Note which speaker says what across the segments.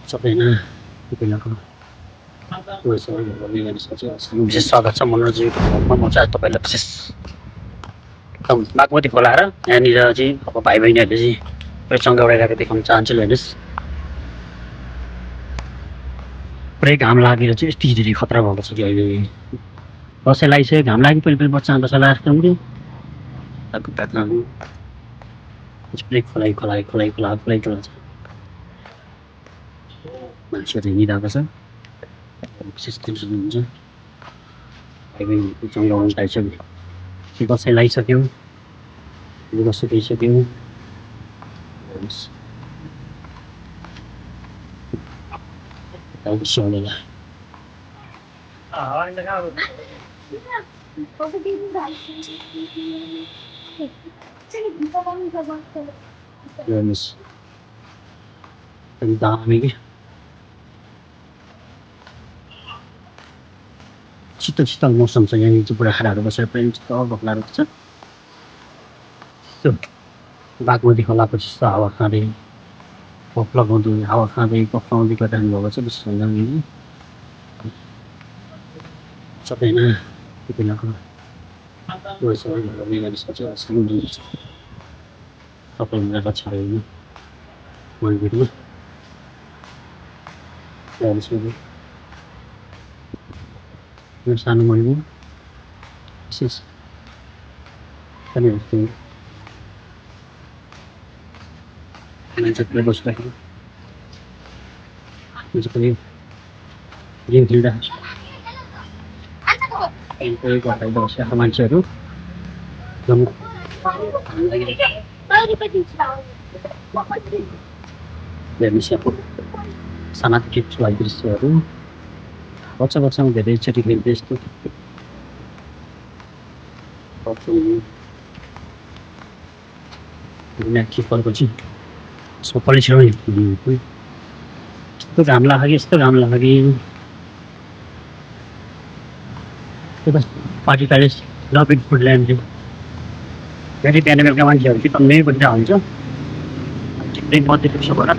Speaker 1: सबैजना विशेष स्वागत छ मनोरञ्जन म चाहिँ तपाईँलाई विशेष बागमती खोला र यहाँनिर चाहिँ अब भाइ बहिनीहरूले चाहिँ पुरै चङ्गा उडाइरहेको देखाउन चाहन्छु हेर्नुहोस् पुरै घाम लागेर चाहिँ यति धेरै खतरा भएको छ कि अहिले दसैँ लगाइसक्यो घाम लागि पनि बच्चा दसैँ लगाएको पनि पुरै खोलाइ खोला छ मान्छेहरू हिँडिरहेको छ विशेष सुन्नुहुन्छ भाइ बहिनीको चङ्गा उडाउनु थालिसक्यो दसैँ लगाइसक्यो लुगा सुकाइसक्यो सोलेला दामी कि शीतल शीतल मौसम छ यहाँनिर चाहिँ बुढाखाडाहरू बसेर पनि शीतल बक्लाहरू छ बागमती खोलाको जस्तो हावा खाँदै कफ लगाउँदै हावा खाँदै कफ लगाउँदै गरिरहनु भएको छ विशेष सबैजना सबै मिलेर छाड्यो होइन मन्दिरमा मेरो सानो महिना विशेष मान्छे पुरै बसिराख्यो मान्छे पनि गेम खेलिरहेको बसिरहेको मान्छेहरू सानातिक दृश्यहरू बच्चामा धेरैचोटि खेल्दै यस्तो किपरको चाहिँ यसको पलिसमा यस्तो घाम लाग्यो कि पार्टी प्यालेस लभ इन फुडल्यान्ड फेरि बिहान बेलुका मान्छेहरू कि तन्नै बजिरहेको हुन्छ ठिकै मध्य पुग्छ भएर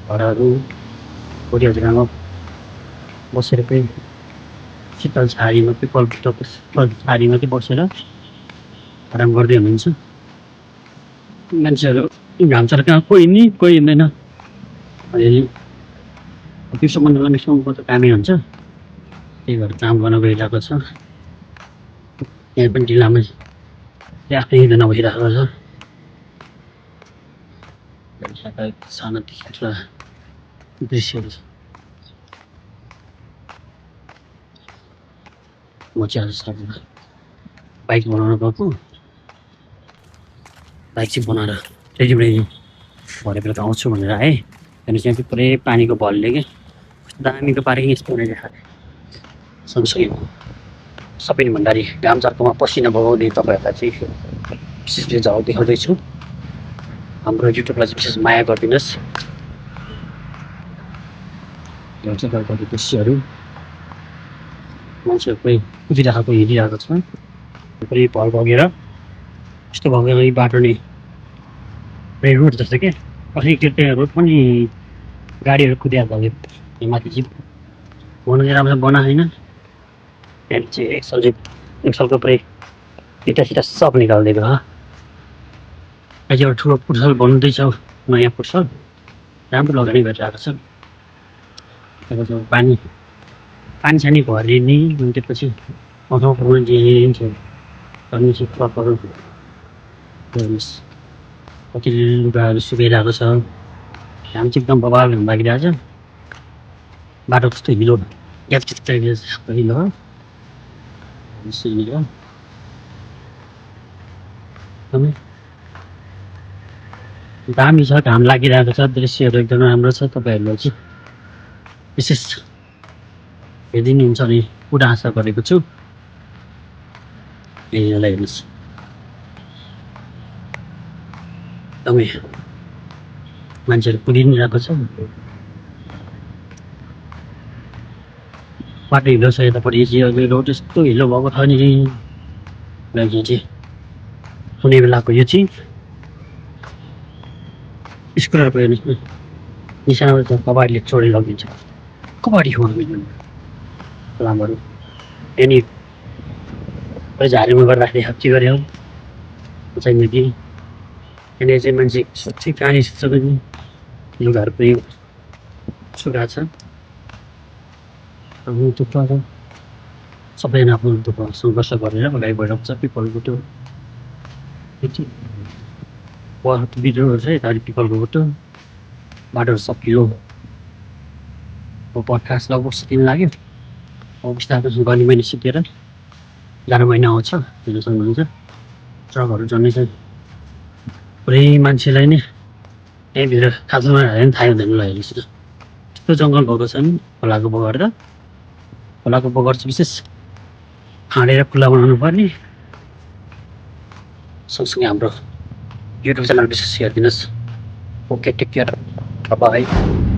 Speaker 1: घरहरू छोरीहरूसँग बसेर पनि शीतल छारीमा पिपल छारीमा चाहिँ बसेर आराम गर्दै हुनुहुन्छ मान्छेहरू घाम चर्कामा कोही हिँड्दैन दिउँसो मन्दिरमा त कामै हुन्छ त्यही भएर काम गर्न गइरहेको छ यहाँ पनि ढिलामा आफ्नै हिँड्दैन भइरहेको छ सानो ठुला दृश्यहरू छ म चाहिँ आज सबैमा बाइक बनाउन गएको बाइक चाहिँ बनाएर रेडी भरे बेला आउँछु भनेर आएँ त्यहाँदेखि चाहिँ पुरै पानीको भलले क्या दामीको पार्किङ यस्तो बनाइदिएको सँगसँगै सबै भन्दाखेरि घाम चर्कोमा पसिना बगाउँदै तपाईँहरूलाई चाहिँ विशेष झलक देखाउँदैछु हाम्रो युट्युबलाई चाहिँ विशेष माया गरिदिनुहोस् दृश्यहरू मान्छेहरू पुरै कुदिरहेको हिँडिरहेको छ पुरै भल बगेर यस्तो बगेर यो बाटो नि पुरै रोड जस्तो क्या कसै त्यो रोड पनि गाडीहरू कुदेर भयो यो माथि चाहिँ बनाउनु चाहिँ राम्रो बना होइन त्यहाँदेखि चाहिँ एक्सलको पुरै इटा सिटा सब निकालिदिएको हो अहिले एउटा ठुलो पुर्सल बनाउँदैछ नयाँ पुर्सल राम्रो लगानी गरिरहेको छ पानी सानी भरिने अनि त्यसपछि अगाउँ दिइन्छ अनि चाहिँ ट्रकहरू हेर्नुहोस् कति लुगाहरू सुकाइरहेको छ घाम चाहिँ एकदम बबाल घाम लागिरहेको छ बाटो कस्तो हिलो हिलो हो एकदमै दामी छ घाम लागिरहेको छ दृश्यहरू एकदमै राम्रो छ तपाईँहरूलाई चाहिँ विशेष हेरिदिनुहुन्छ भने पुरा आशा गरेको छु यहाँलाई हेर्नुहोस् एकदमै मान्छेहरू कुदिरहेको छ बाटो हिलो छ यतापट्टि चाहिँ रोड यस्तो हिलो भएको छ नि यहाँ चाहिँ कुनै बेलाको यो चाहिँ स्कुलहरूको हेर्नुहोस् न निशानाबाट त कबाडीले चोरी लगिदिन्छ कबाडी हो लामहरू त्यहाँनि झारीमा गर्दाखेरि हप्ची गऱ्यो चाहिने कि त्यहाँनिर चाहिँ मान्छे सच्चै प्राणी सबै लुगाहरू पनि सुगा छ दुःख सबैजना आफ्नो दुःख सङ्घर्ष गरेर अगाडि बढाउँछ पिपलको त्यो बिजुहरू छ यतापट्टि पिपलको बोटो बाटोहरू सकिलो बर्खास लगभग सकिन लाग्यो अब बिस्तारै गर्मी महिना सिकेर जाडो महिना आउँछ हेर्न सक्नुहुन्छ ट्रकहरू जन्मै छ पुरै मान्छेलाई नै यहीँभित्र खाजामा हाल्यो भने थाहै हुँदैन ल हेर्नुहोस् त्यस्तो जङ्गल भएको छ नि खोलाको बगर त खोलाको बगर चाहिँ विशेष खाँडेर खुल्ला बनाउनु पर्ने सँगसँगै हाम्रो युट्युब च्यानल विशेष हेरिदिनुहोस् ओके टेक केयर बाई